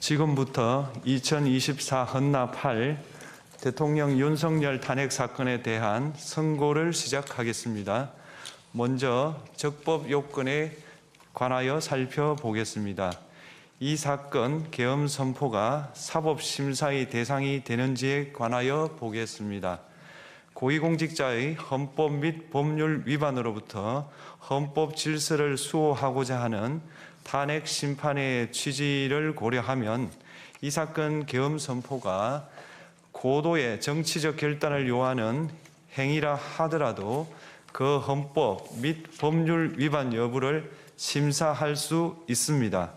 지금부터 2024 헌납 8 대통령 윤석열 탄핵 사건에 대한 선고를 시작하겠습니다. 먼저 적법 요건에 관하여 살펴보겠습니다. 이 사건 계엄 선포가 사법심사의 대상이 되는지에 관하여 보겠습니다. 고위공직자의 헌법 및 법률 위반으로부터 헌법 질서를 수호하고자 하는 탄핵 심판의 취지를 고려하면 이 사건 계엄 선포가 고도의 정치적 결단을 요하는 행위라 하더라도 그 헌법 및 법률 위반 여부를 심사할 수 있습니다.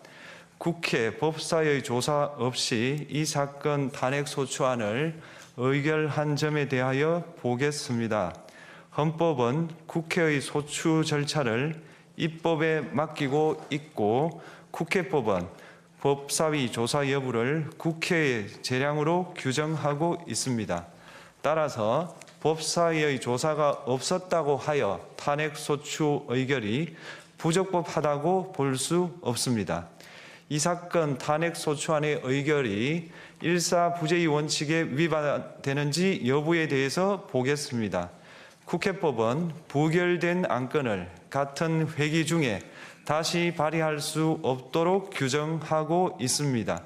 국회 법사의 조사 없이 이 사건 탄핵 소추안을 의결한 점에 대하여 보겠습니다. 헌법은 국회의 소추 절차를 입법에 맡기고 있고 국회법은 법사위 조사 여부를 국회의 재량으로 규정하고 있습니다. 따라서 법사위의 조사가 없었다고 하여 탄핵 소추 의결이 부적법하다고 볼 수 없습니다. 이 사건 탄핵 소추안의 의결이 일사부재의 원칙에 위반되는지 여부에 대해서 보겠습니다. 국회법은 부결된 안건을 같은 회기 중에 다시 발의할 수 없도록 규정하고 있습니다.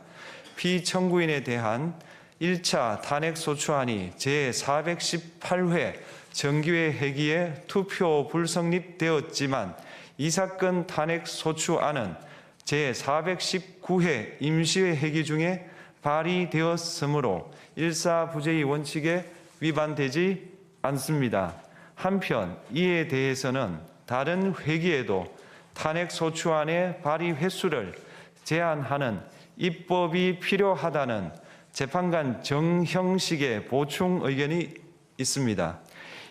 피청구인에 대한 1차 탄핵 소추안이 제418회 정기회 회기에 투표 불성립되었지만 이 사건 탄핵 소추안은 제419회 임시회 회기 중에 발의되었으므로 일사부재의 원칙에 위반되지 않습니다. 한편 이에 대해서는 다른 회기에도 탄핵 소추안의 발의 횟수를 제한하는 입법이 필요하다는 재판관 정형식의 보충 의견이 있습니다.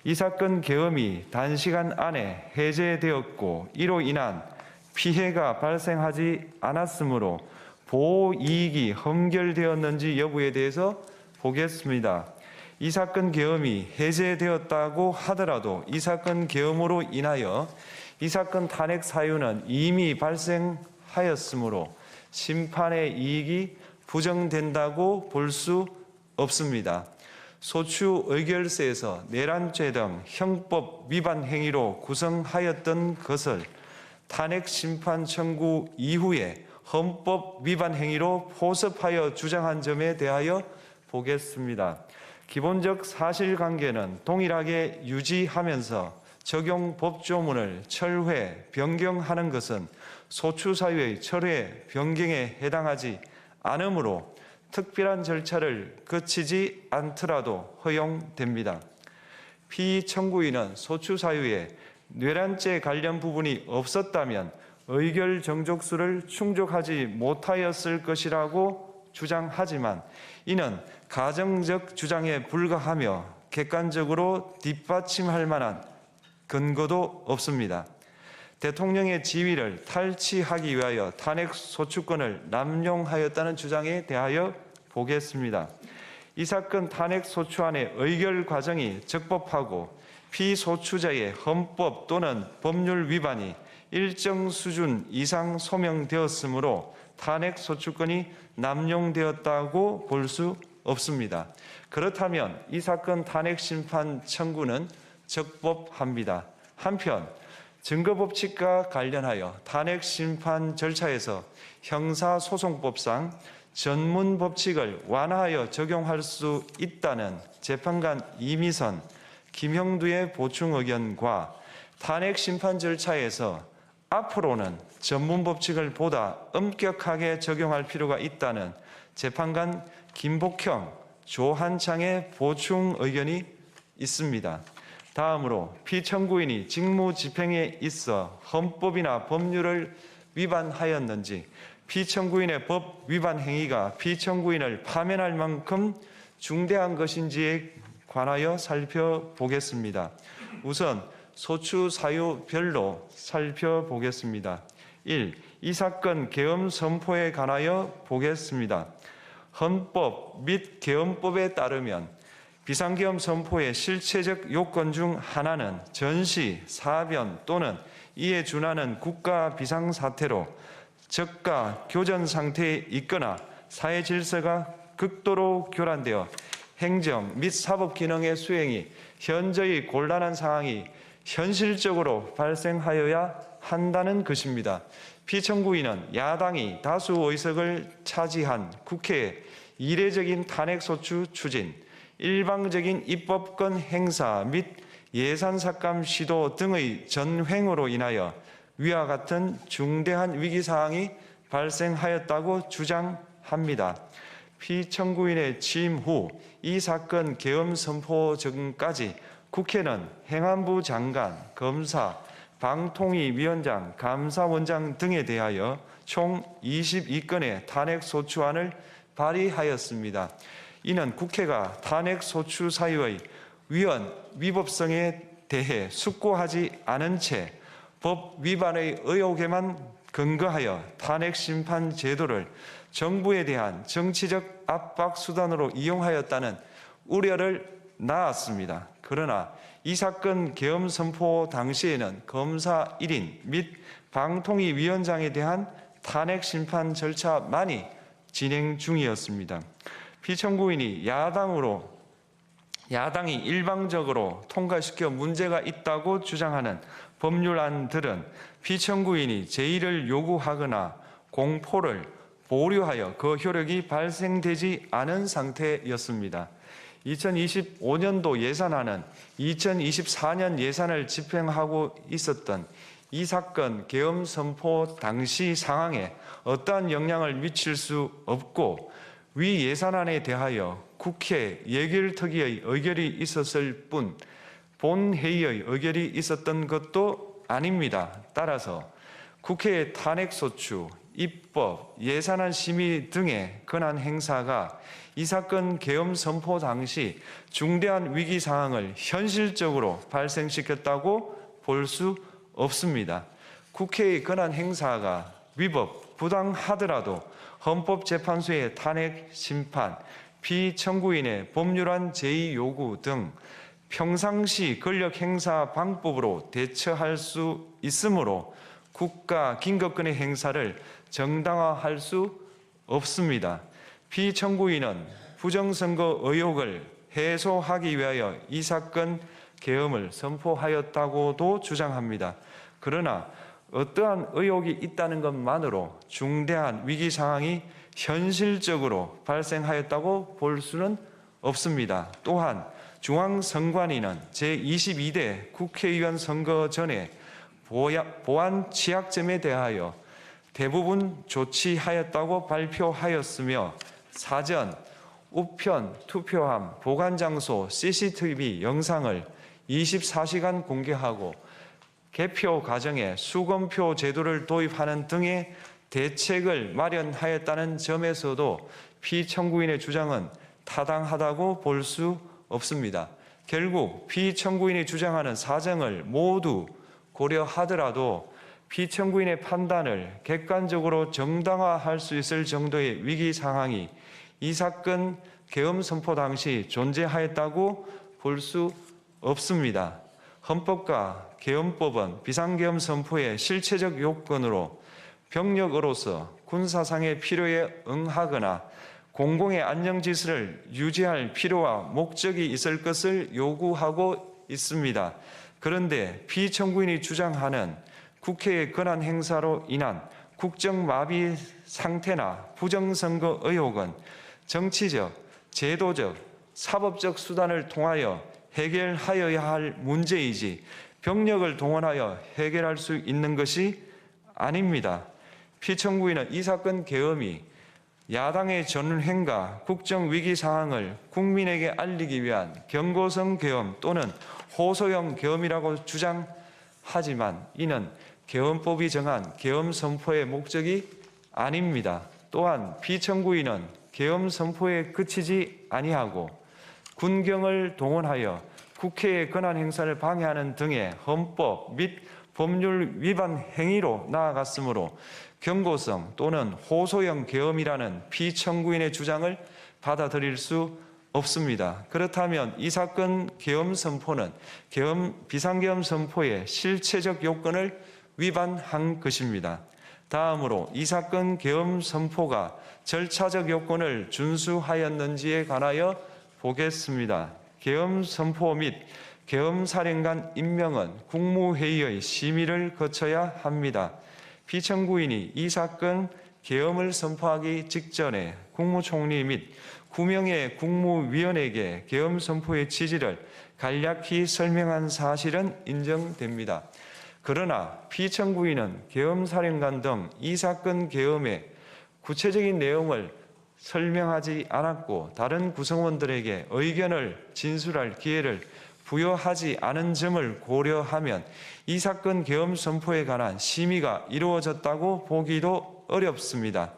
이 사건 계엄이 단시간 안에 해제되었고 이로 인한 피해가 발생하지 않았으므로 보호 이익이 헌결되었는지 여부에 대해서 보겠습니다. 이 사건 계엄이 해제되었다고 하더라도 이 사건 계엄으로 인하여 이 사건 탄핵 사유는 이미 발생하였으므로 심판의 이익이 부정된다고 볼 수 없습니다. 소추 의결서에서 내란죄 등 형법 위반 행위로 구성하였던 것을 탄핵 심판 청구 이후에 헌법 위반 행위로 포섭하여 주장한 점에 대하여 보겠습니다. 기본적 사실관계는 동일하게 유지하면서 적용 법조문을 철회, 변경하는 것은 소추사유의 철회, 변경에 해당하지 않으므로 특별한 절차를 거치지 않더라도 허용됩니다. 피청구인은 소추사유에 내란죄 관련 부분이 없었다면 의결 정족수를 충족하지 못하였을 것이라고 주장하지만 이는 가정적 주장에 불과하며 객관적으로 뒷받침할 만한 근거도 없습니다. 대통령의 지위를 탈취하기 위하여 탄핵 소추권을 남용하였다는 주장에 대하여 보겠습니다. 이 사건 탄핵 소추안의 의결 과정이 적법하고 피소추자의 헌법 또는 법률 위반이 일정 수준 이상 소명되었으므로 탄핵 소추권이 남용되었다고 볼 수 없습니다. 그렇다면 이 사건 탄핵 심판 청구는 적법합니다. 한편 증거법칙과 관련하여 탄핵 심판 절차에서 형사소송법상 전문 법칙을 완화하여 적용할 수 있다는 재판관 이미선, 김형두의 보충 의견과 탄핵 심판 절차에서 앞으로는 전문 법칙을 보다 엄격하게 적용할 필요가 있다는 재판관 김복형, 조한창의 보충 의견이 있습니다. 다음으로 피청구인이 직무집행에 있어 헌법이나 법률을 위반하였는지 피청구인의 법 위반 행위가 피청구인을 파면할 만큼 중대한 것인지에 관하여 살펴보겠습니다. 우선 소추 사유별로 살펴보겠습니다. 1. 이 사건 계엄 선포에 관하여 보겠습니다. 헌법 및 계엄법에 따르면 비상계엄 선포의 실체적 요건 중 하나는 전시, 사변 또는 이에 준하는 국가 비상사태로 저가 교전 상태에 있거나 사회 질서가 극도로 교란되어 행정 및 사법 기능의 수행이 현저히 곤란한 상황이 현실적으로 발생하여야 한다는 것입니다. 피청구인은 야당이 다수 의석을 차지한 국회의 이례적인 탄핵소추 추진, 일방적인 입법권 행사 및 예산 삭감 시도 등의 전횡으로 인하여 위와 같은 중대한 위기사항이 발생하였다고 주장합니다. 피청구인의 취임 후 이 사건 계엄 선포 전까지 국회는 행안부 장관, 검사, 방통위위원장, 감사원장 등에 대하여 총 22건의 탄핵소추안을 발의하였습니다. 이는 국회가 탄핵소추 사유의 위헌위법성에 대해 숙고하지 않은 채 법 위반의 의혹에만 근거하여 탄핵심판 제도를 정부에 대한 정치적 압박 수단으로 이용하였다는 우려를 낳았습니다. 그러나 이 사건 계엄 선포 당시에는 검사 1인 및 방통위위원장에 대한 탄핵 심판 절차만이 진행 중이었습니다. 피청구인이 야당이 일방적으로 통과시켜 문제가 있다고 주장하는 법률안들은 피청구인이 제의를 요구하거나 공포를 보류하여 그 효력이 발생되지 않은 상태였습니다. 2025년도 예산안은 2024년 예산을 집행하고 있었던 이 사건 계엄 선포 당시 상황에 어떠한 영향을 미칠 수 없고 위 예산안에 대하여 국회 예결특위의 의결이 있었을 뿐 본회의의 의결이 있었던 것도 아닙니다. 따라서 국회의 탄핵소추, 입법, 예산안 심의 등의 권한 행사가 이 사건 계엄 선포 당시 중대한 위기 상황을 현실적으로 발생시켰다고 볼 수 없습니다. 국회의 권한 행사가 위법, 부당하더라도 헌법재판소의 탄핵 심판, 피청구인의 법률안 제의 요구 등 평상시 권력 행사 방법으로 대처할 수 있으므로 국가 긴급권의 행사를 정당화할 수 없습니다. 피청구인은 부정선거 의혹을 해소하기 위하여 이 사건 계엄을 선포하였다고도 주장합니다. 그러나 어떠한 의혹이 있다는 것만으로 중대한 위기 상황이 현실적으로 발생하였다고 볼 수는 없습니다. 또한 중앙선관위는 제22대 국회의원 선거 전에 보안 취약점에 대하여 대부분 조치하였다고 발표하였으며 사전, 우편, 투표함, 보관장소, CCTV 영상을 24시간 공개하고 개표 과정에 수검표 제도를 도입하는 등의 대책을 마련하였다는 점에서도 피청구인의 주장은 타당하다고 볼 수 없습니다. 결국 피청구인이 주장하는 사정을 모두 고려하더라도 피청구인의 판단을 객관적으로 정당화할 수 있을 정도의 위기 상황이 이 사건 계엄 선포 당시 존재하였다고 볼 수 없습니다. 헌법과 계엄법은 비상계엄 선포의 실체적 요건으로 병력으로서 군사상의 필요에 응하거나 공공의 안녕 질서를 유지할 필요와 목적이 있을 것을 요구하고 있습니다. 그런데 피청구인이 주장하는 국회의 권한 행사로 인한 국정마비 상태나 부정선거 의혹은 정치적, 제도적, 사법적 수단을 통하여 해결하여야 할 문제이지 병력을 동원하여 해결할 수 있는 것이 아닙니다. 피청구인은 이 사건 계엄이 야당의 전횡과 국정위기 상황을 국민에게 알리기 위한 경고성 계엄 또는 호소형 계엄이라고 주장하지만 이는 계엄법이 정한 계엄 선포의 목적이 아닙니다. 또한 피청구인은 계엄 선포에 그치지 아니하고 군경을 동원하여 국회의 권한 행사를 방해하는 등의 헌법 및 법률 위반 행위로 나아갔으므로 경고성 또는 호소형 계엄이라는 피청구인의 주장을 받아들일 수 없습니다. 그렇다면 이 사건 계엄 선포는 비상계엄 선포의 실체적 요건을 위반한 것입니다. 다음으로 이 사건 계엄 선포가 절차적 요건을 준수하였는지에 관하여 보겠습니다. 계엄 선포 및 계엄 사령관 임명은 국무회의의 심의를 거쳐야 합니다. 피청구인이 이 사건 계엄을 선포하기 직전에 국무총리 및 9명의 국무위원에게 계엄 선포의 취지를 간략히 설명한 사실은 인정됩니다. 그러나 피청구인은 계엄사령관 등 이 사건 계엄의 구체적인 내용을 설명하지 않았고 다른 구성원들에게 의견을 진술할 기회를 부여하지 않은 점을 고려하면 이 사건 계엄 선포에 관한 심의가 이루어졌다고 보기도 어렵습니다.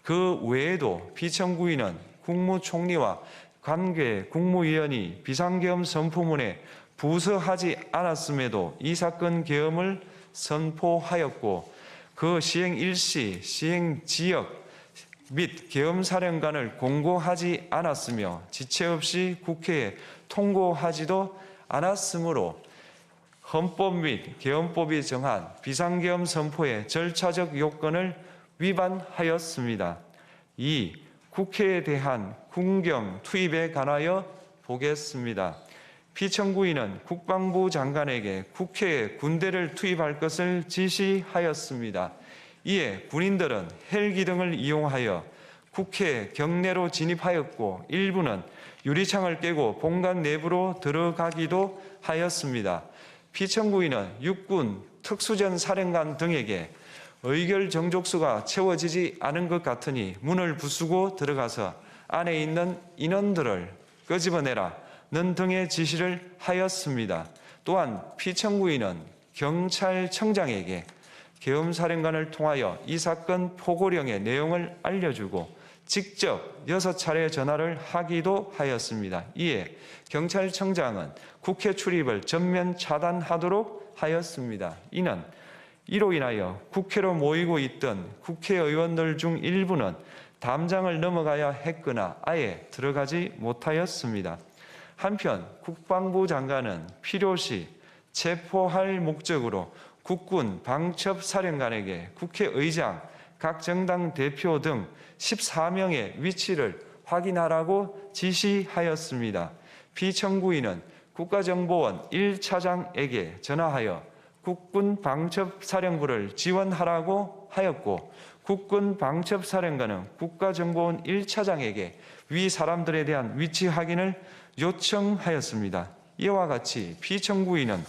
그 외에도 피청구인은 국무총리와 관계 국무위원이 비상계엄 선포문에 부서하지 않았음에도 이 사건 계엄을 선포하였고 그 시행 일시, 시행 지역 및 계엄사령관을 공고하지 않았으며 지체 없이 국회에 통고하지도 않았으므로 헌법 및 계엄법이 정한 비상계엄 선포의 절차적 요건을 위반하였습니다. 2. 국회에 대한 군경 투입에 관하여 보겠습니다. 피청구인은 국방부 장관에게 국회에 군대를 투입할 것을 지시하였습니다. 이에 군인들은 헬기 등을 이용하여 국회 경내로 진입하였고 일부는 유리창을 깨고 본관 내부로 들어가기도 하였습니다. 피청구인은 육군 특수전 사령관 등에게 의결 정족수가 채워지지 않은 것 같으니 문을 부수고 들어가서 안에 있는 인원들을 끄집어내라는 등의 지시를 하였습니다. 또한 피청구인은 경찰청장에게 계엄사령관을 통하여 이 사건 포고령의 내용을 알려주고 직접 6차례 전화를 하기도 하였습니다. 이에 경찰청장은 국회 출입을 전면 차단하도록 하였습니다. 이로 인하여 국회로 모이고 있던 국회의원들 중 일부는 담장을 넘어가야 했거나 아예 들어가지 못하였습니다. 한편 국방부 장관은 필요시 체포할 목적으로 국군 방첩사령관에게 국회의장, 각 정당 대표 등 14명의 위치를 확인하라고 지시하였습니다. 피청구인은 국가정보원 1차장에게 전화하여 국군 방첩사령부를 지원하라고 하였고 국군 방첩사령관은 국가정보원 1차장에게 위 사람들에 대한 위치 확인을 요청하였습니다. 이와 같이 피청구인은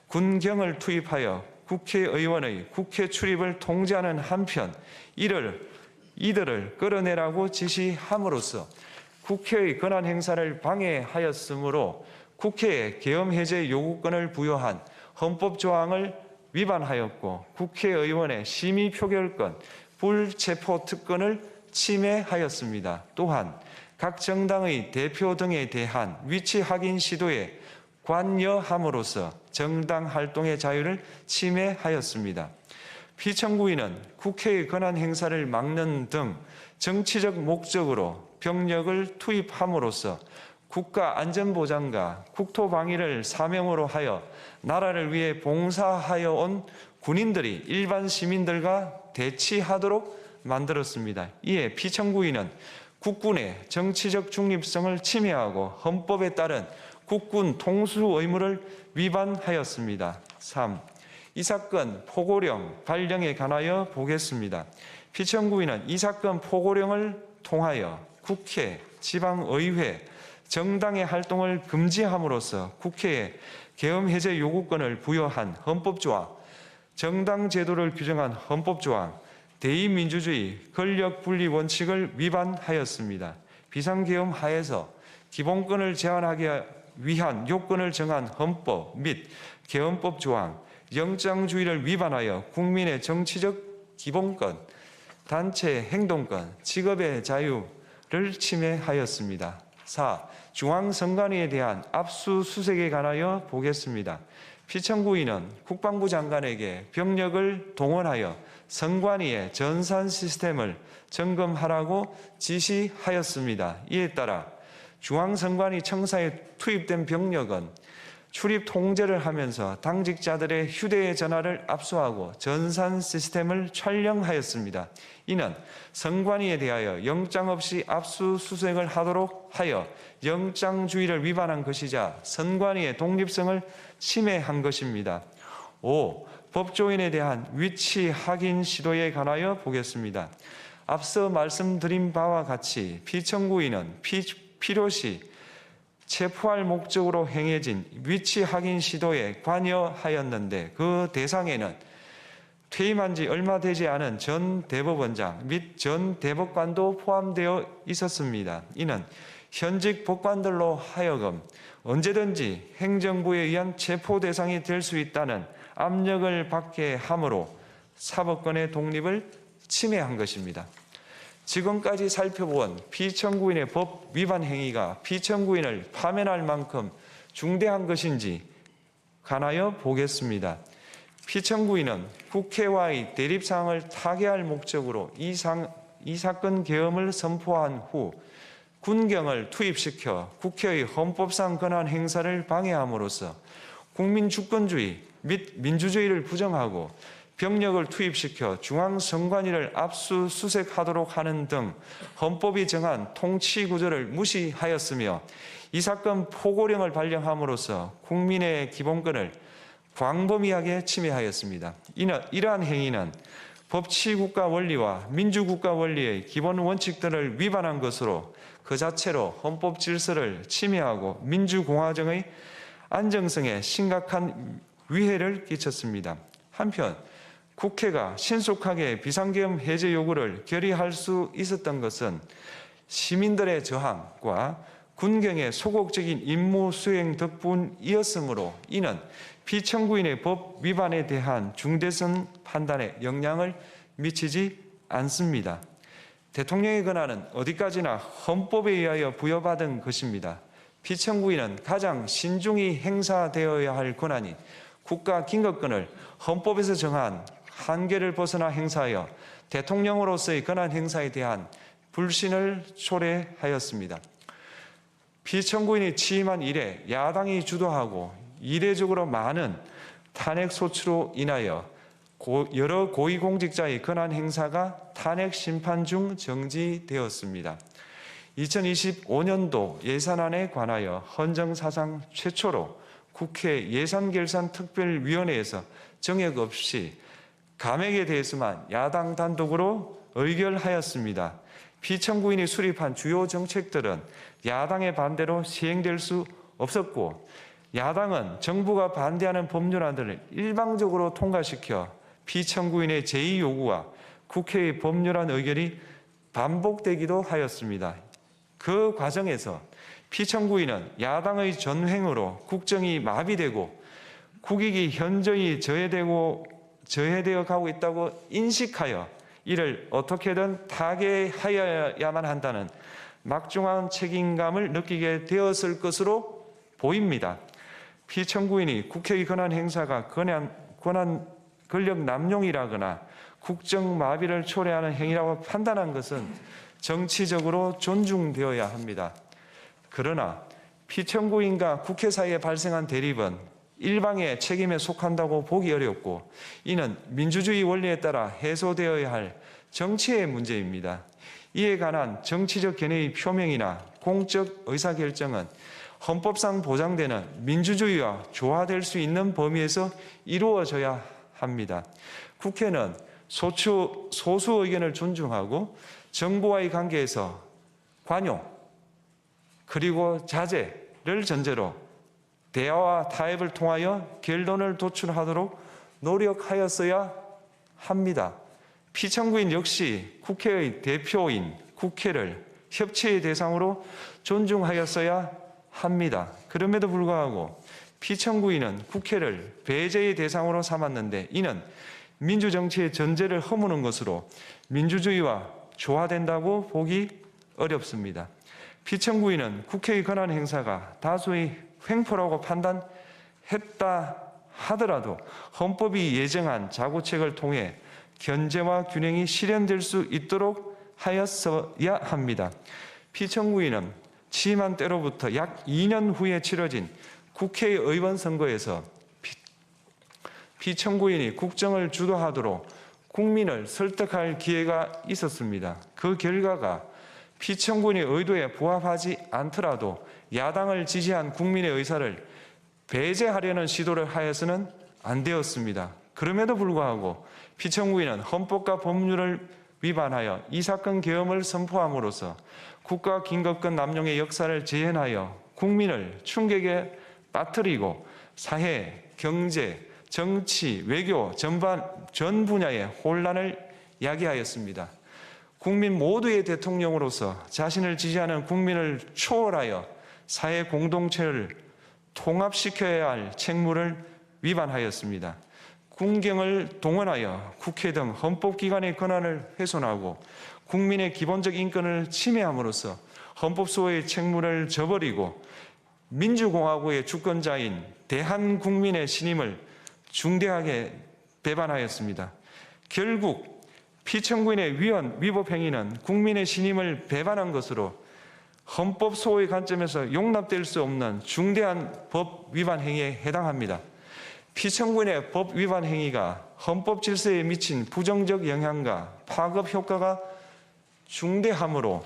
군경을 투입하여 국회의원의 국회 출입을 통제하는 한편 이들을 끌어내라고 지시함으로써 국회의 권한 행사를 방해하였으므로 국회에 계엄 해제 요구권을 부여한 헌법 조항을 위반하였고 국회의원의 심의 표결권, 불체포 특권을 침해하였습니다. 또한 각 정당의 대표 등에 대한 위치 확인 시도에 관여함으로써 정당 활동의 자유를 침해하였습니다. 피청구인은 국회의 권한 행사를 막는 등 정치적 목적으로 병력을 투입함으로써 국가안전보장과 국토방위를 사명으로 하여 나라를 위해 봉사하여 온 군인들이 일반 시민들과 대치하도록 만들었습니다. 이에 피청구인은 국군의 정치적 중립성을 침해하고 헌법에 따른 국군 통수 의무를 위반하였습니다. 3. 이 사건 포고령 발령에 관하여 보겠습니다. 피청구인은 이 사건 포고령을 통하여 국회, 지방의회, 정당의 활동을 금지함으로써 국회에 계엄 해제 요구권을 부여한 헌법조항, 정당 제도를 규정한 헌법조항, 대의민주주의 권력 분리 원칙을 위반하였습니다. 비상계엄 하에서 기본권을 제한하기 위한 요건을 정한 헌법 및 계엄법 조항, 영장주의를 위반하여 국민의 정치적 기본권, 단체 행동권, 직업의 자유를 침해하였습니다. 4. 중앙선관위에 대한 압수수색에 관하여 보겠습니다. 피청구인은 국방부 장관에게 병력을 동원하여 선관위의 전산 시스템을 점검하라고 지시하였습니다. 이에 따라 중앙선관위 청사에 투입된 병력은 출입 통제를 하면서 당직자들의 휴대전화를 압수하고 전산 시스템을 촬영하였습니다. 이는 선관위에 대하여 영장 없이 압수수색을 하도록 하여 영장주의를 위반한 것이자 선관위의 독립성을 침해한 것입니다. 5. 법조인에 대한 위치 확인 시도에 관하여 보겠습니다. 앞서 말씀드린 바와 같이 피청구인은 필요시 체포할 목적으로 행해진 위치 확인 시도에 관여하였는데 그 대상에는 퇴임한 지 얼마 되지 않은 전 대법원장 및 전 대법관도 포함되어 있었습니다. 이는 현직 법관들로 하여금 언제든지 행정부에 의한 체포 대상이 될 수 있다는 압력을 받게 함으로 사법권의 독립을 침해한 것입니다. 지금까지 살펴본 피청구인의 법 위반 행위가 피청구인을 파면할 만큼 중대한 것인지 관하여 보겠습니다. 피청구인은 국회와의 대립상황을 타개할 목적으로 이 사건 계엄을 선포한 후 군경을 투입시켜 국회의 헌법상 권한 행사를 방해함으로써 국민 주권주의 및 민주주의를 부정하고 병력을 투입시켜 중앙선관위를 압수수색하도록 하는 등 헌법이 정한 통치구조를 무시하였으며 이 사건 포고령을 발령함으로써 국민의 기본권을 광범위하게 침해하였습니다. 이러한 행위는 법치국가 원리와 민주국가 원리의 기본 원칙들을 위반한 것으로 그 자체로 헌법 질서를 침해하고 민주공화정의 안정성에 심각한 위해를 끼쳤습니다. 한편 국회가 신속하게 비상계엄 해제 요구를 결의할 수 있었던 것은 시민들의 저항과 군경의 소극적인 임무 수행 덕분이었으므로 이는 피청구인의 법 위반에 대한 중대성 판단에 영향을 미치지 않습니다. 대통령의 권한은 어디까지나 헌법에 의하여 부여받은 것입니다. 피청구인은 가장 신중히 행사되어야 할 권한인 국가 긴급권을 헌법에서 정한 한계를 벗어나 행사하여 대통령으로서의 권한 행사에 대한 불신을 초래하였습니다. 피청구인이 취임한 이래 야당이 주도하고 이례적으로 많은 탄핵 소추로 인하여 여러 고위공직자의 권한 행사가 탄핵 심판 중 정지되었습니다. 2025년도 예산안에 관하여 헌정사상 최초로 국회 예산결산특별위원회에서 정액 없이 감액에 대해서만 야당 단독으로 의결하였습니다. 피청구인이 수립한 주요 정책들은 야당의 반대로 시행될 수 없었고 야당은 정부가 반대하는 법률안들을 일방적으로 통과시켜 피청구인의 제의 요구와 국회의 법률안 의결이 반복되기도 하였습니다. 그 과정에서 피청구인은 야당의 전횡으로 국정이 마비되고 국익이 현저히 저해되어 가고 있다고 인식하여 이를 어떻게든 타개하여야만 한다는 막중한 책임감을 느끼게 되었을 것으로 보입니다. 피청구인이 국회의 권한 행사가 권력 남용이라거나 국정 마비를 초래하는 행위라고 판단한 것은 정치적으로 존중되어야 합니다. 그러나 피청구인과 국회 사이에 발생한 대립은 일방의 책임에 속한다고 보기 어렵고 이는 민주주의 원리에 따라 해소되어야 할 정치의 문제입니다. 이에 관한 정치적 견해의 표명이나 공적 의사결정은 헌법상 보장되는 민주주의와 조화될 수 있는 범위에서 이루어져야 합니다. 국회는 소수 의견을 존중하고 정부와의 관계에서 관용 그리고 자제를 전제로 대화와 타협을 통하여 결론을 도출하도록 노력하였어야 합니다. 피청구인 역시 국회의 대표인 국회를 협치의 대상으로 존중하였어야 합니다. 그럼에도 불구하고 피청구인은 국회를 배제의 대상으로 삼았는데 이는 민주정치의 전제를 허무는 것으로 민주주의와 조화된다고 보기 어렵습니다. 피청구인은 국회의 권한 행사가 다수의 횡포라고 판단했다 하더라도 헌법이 예정한 자구책을 통해 견제와 균형이 실현될 수 있도록 하였어야 합니다. 피청구인은 취임한 때로부터 약 2년 후에 치러진 국회의원 선거에서 피청구인이 국정을 주도하도록 국민을 설득할 기회가 있었습니다. 그 결과가 피청구인의 의도에 부합하지 않더라도 야당을 지지한 국민의 의사를 배제하려는 시도를 하여서는 안 되었습니다. 그럼에도 불구하고 피청구인은 헌법과 법률을 위반하여 이 사건 계엄을 선포함으로써 국가긴급권 남용의 역사를 재현하여 국민을 충격에 빠뜨리고 사회, 경제, 정치, 외교 전 분야의 혼란을 야기하였습니다. 국민 모두의 대통령으로서 자신을 지지하는 국민을 초월하여 사회 공동체를 통합시켜야 할 책무를 위반하였습니다. 군경을 동원하여 국회 등 헌법기관의 권한을 훼손하고 국민의 기본적 인권을 침해함으로써 헌법소의 책무를 저버리고 민주공화국의 주권자인 대한국민의 신임을 중대하게 배반하였습니다. 결국 피청구인의 위법 행위는 국민의 신임을 배반한 것으로 헌법소의 관점에서 용납될 수 없는 중대한 법 위반 행위에 해당합니다. 피청구인의 법 위반 행위가 헌법 질서에 미친 부정적 영향과 파급 효과가 중대하므로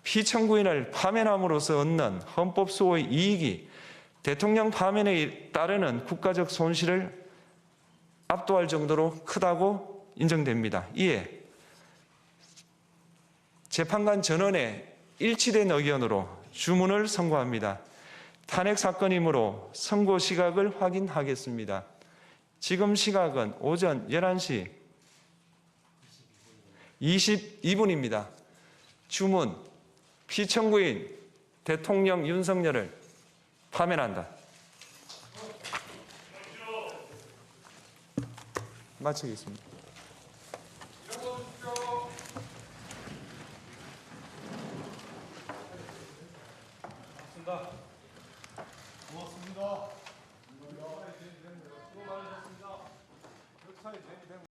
피청구인을 파면함으로써 얻는 헌법소의 이익이 대통령 파면에 따르는 국가적 손실을 압도할 정도로 크다고 인정됩니다. 이에 재판관 전원의 일치된 의견으로 주문을 선고합니다. 탄핵 사건이므로 선고 시각을 확인하겠습니다. 지금 시각은 오전 11시 22분입니다. 주문, 피청구인 대통령 윤석열을 파면한다. 마치겠습니다. 고맙습니다.